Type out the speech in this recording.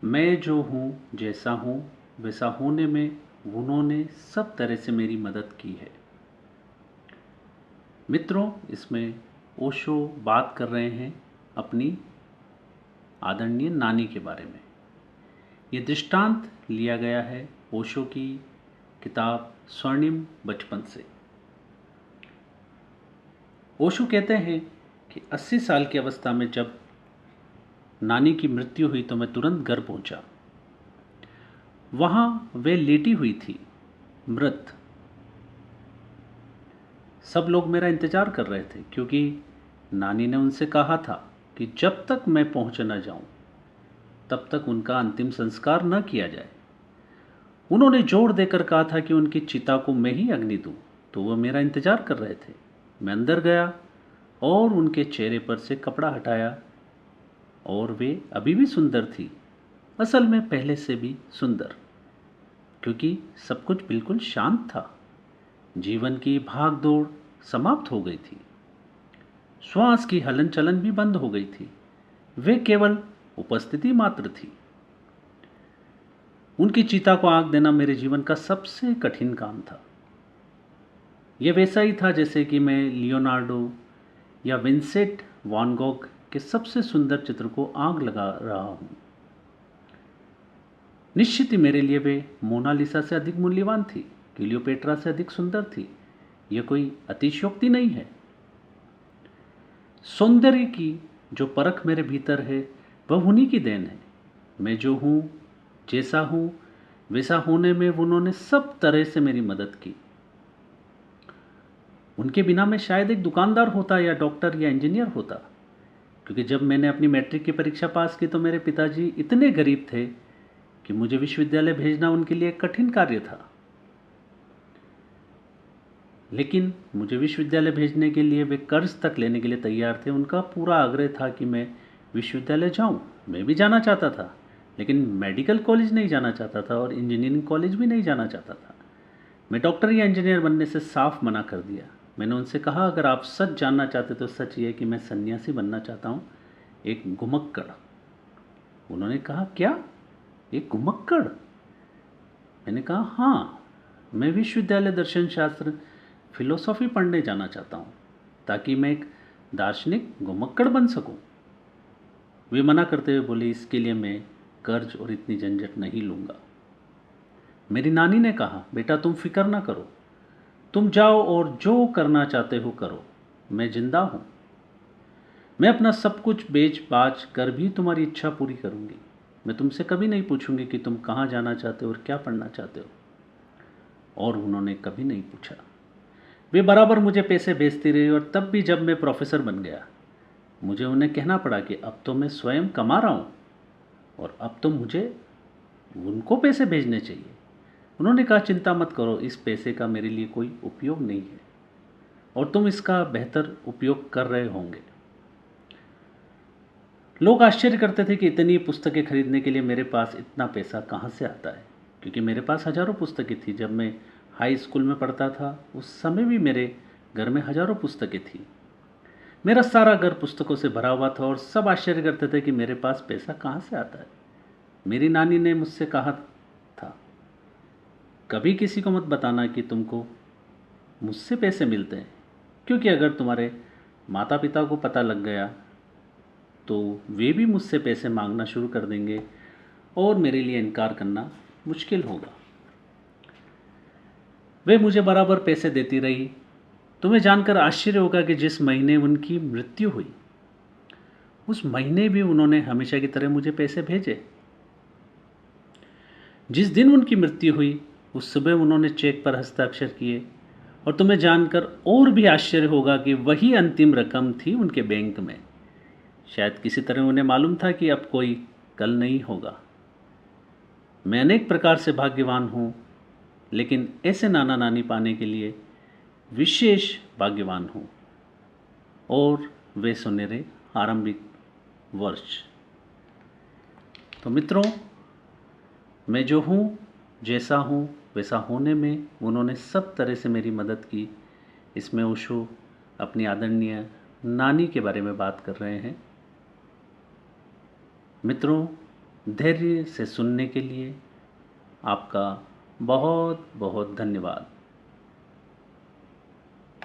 मैं जो हूँ जैसा हूँ वैसा होने में उन्होंने सब तरह से मेरी मदद की है। मित्रों, इसमें ओशो बात कर रहे हैं अपनी आदरणीय नानी के बारे में। ये दृष्टांत लिया गया है ओशो की किताब स्वर्णिम बचपन से। ओशो कहते हैं कि 80 साल की अवस्था में जब नानी की मृत्यु हुई तो मैं तुरंत घर पहुंचा। वहां वे लेटी हुई थी, मृत। सब लोग मेरा इंतजार कर रहे थे क्योंकि नानी ने उनसे कहा था कि जब तक मैं पहुंच न जाऊं तब तक उनका अंतिम संस्कार न किया जाए। उन्होंने जोर देकर कहा था कि उनकी चिता को मैं ही अग्नि दूं, तो वह मेरा इंतजार कर रहे थे। मैं अंदर गया और उनके चेहरे पर से कपड़ा हटाया और वे अभी भी सुंदर थी, असल में पहले से भी सुंदर, क्योंकि सब कुछ बिल्कुल शांत था। जीवन की भाग दौड़ समाप्त हो गई थी। श्वास की हलन चलन भी बंद हो गई थी। वे केवल उपस्थिति मात्र थी। उनकी चिता को आग देना मेरे जीवन का सबसे कठिन काम था। यह वैसा ही था जैसे कि मैं लियोनार्डो या विंसेंट वैन गॉग के सबसे सुंदर चित्र को आग लगा रहा हूं। निश्चित ही मेरे लिए वे मोनालिसा से अधिक मूल्यवान थी, क्लियोपेट्रा से अधिक सुंदर थी। यह कोई अतिशयोक्ति नहीं है। सौंदर्य की जो परख मेरे भीतर है वह उन्हीं की देन है। मैं जो हूं जैसा हूं वैसा होने में उन्होंने सब तरह से मेरी मदद की। उनके बिना मैं शायद एक दुकानदार होता या डॉक्टर या इंजीनियर होता, क्योंकि जब मैंने अपनी मैट्रिक की परीक्षा पास की तो मेरे पिताजी इतने गरीब थे कि मुझे विश्वविद्यालय भेजना उनके लिए एक कठिन कार्य था। लेकिन मुझे विश्वविद्यालय भेजने के लिए वे कर्ज तक लेने के लिए तैयार थे। उनका पूरा आग्रह था कि मैं विश्वविद्यालय जाऊं। मैं भी जाना चाहता था, लेकिन मेडिकल कॉलेज नहीं जाना चाहता था और इंजीनियरिंग कॉलेज भी नहीं जाना चाहता था। मैं डॉक्टर या इंजीनियर बनने से साफ मना कर दिया। मैंने उनसे कहा, अगर आप सच जानना चाहते तो सच ये कि मैं सन्यासी बनना चाहता हूँ, एक घुमक्कड़। उन्होंने कहा, क्या, एक घुमक्कड़? मैंने कहा, हाँ, मैं विश्वविद्यालय दर्शन शास्त्र फिलोसॉफी पढ़ने जाना चाहता हूँ ताकि मैं एक दार्शनिक घुमक्कड़ बन सकूं। वे मना करते हुए बोले, इसके लिए मैं कर्ज और इतनी झंझट नहीं लूंगा। मेरी नानी ने कहा, बेटा तुम फिक्र ना करो, तुम जाओ और जो करना चाहते हो करो, मैं जिंदा हूं। मैं अपना सब कुछ बेच बाच कर भी तुम्हारी इच्छा पूरी करूंगी। मैं तुमसे कभी नहीं पूछूंगी कि तुम कहाँ जाना चाहते हो और क्या पढ़ना चाहते हो। और उन्होंने कभी नहीं पूछा। वे बराबर मुझे पैसे भेजती रही और तब भी जब मैं प्रोफेसर बन गया मुझे उन्हें कहना पड़ा कि अब तो मैं स्वयं कमा रहा हूँ और अब तो मुझे उनको पैसे भेजने चाहिए। उन्होंने कहा, चिंता मत करो, इस पैसे का मेरे लिए कोई उपयोग नहीं है और तुम इसका बेहतर उपयोग कर रहे होंगे। लोग आश्चर्य करते थे कि इतनी पुस्तकें खरीदने के लिए मेरे पास इतना पैसा कहाँ से आता है, क्योंकि मेरे पास हजारों पुस्तकें थी। जब मैं हाई स्कूल में पढ़ता था उस समय भी मेरे घर में हजारों पुस्तकें थी। मेरा सारा घर पुस्तकों से भरा हुआ था और सब आश्चर्य करते थे कि मेरे पास पैसा कहाँ से आता है। मेरी नानी ने मुझसे कहा था, कभी किसी को मत बताना कि तुमको मुझसे पैसे मिलते हैं, क्योंकि अगर तुम्हारे माता पिता को पता लग गया तो वे भी मुझसे पैसे मांगना शुरू कर देंगे और मेरे लिए इनकार करना मुश्किल होगा। वे मुझे बराबर पैसे देती रही। तुम्हें जानकर आश्चर्य होगा कि जिस महीने उनकी मृत्यु हुई उस महीने भी उन्होंने हमेशा की तरह मुझे पैसे भेजे। जिस दिन उनकी मृत्यु हुई उस सुबह उन्होंने चेक पर हस्ताक्षर किए और तुम्हें जानकर और भी आश्चर्य होगा कि वही अंतिम रकम थी उनके बैंक में। शायद किसी तरह उन्हें मालूम था कि अब कोई कल नहीं होगा। मैं अनेक प्रकार से भाग्यवान हूँ, लेकिन ऐसे नाना नानी पाने के लिए विशेष भाग्यवान हूँ। और वे सुनहरे आरंभिक वर्ष। तो मित्रों, मैं जो हूँ जैसा हूँ वैसा होने में उन्होंने सब तरह से मेरी मदद की। इसमें ओशो अपनी आदरणीय नानी के बारे में बात कर रहे हैं। मित्रों, धैर्य से सुनने के लिए आपका बहुत बहुत धन्यवाद।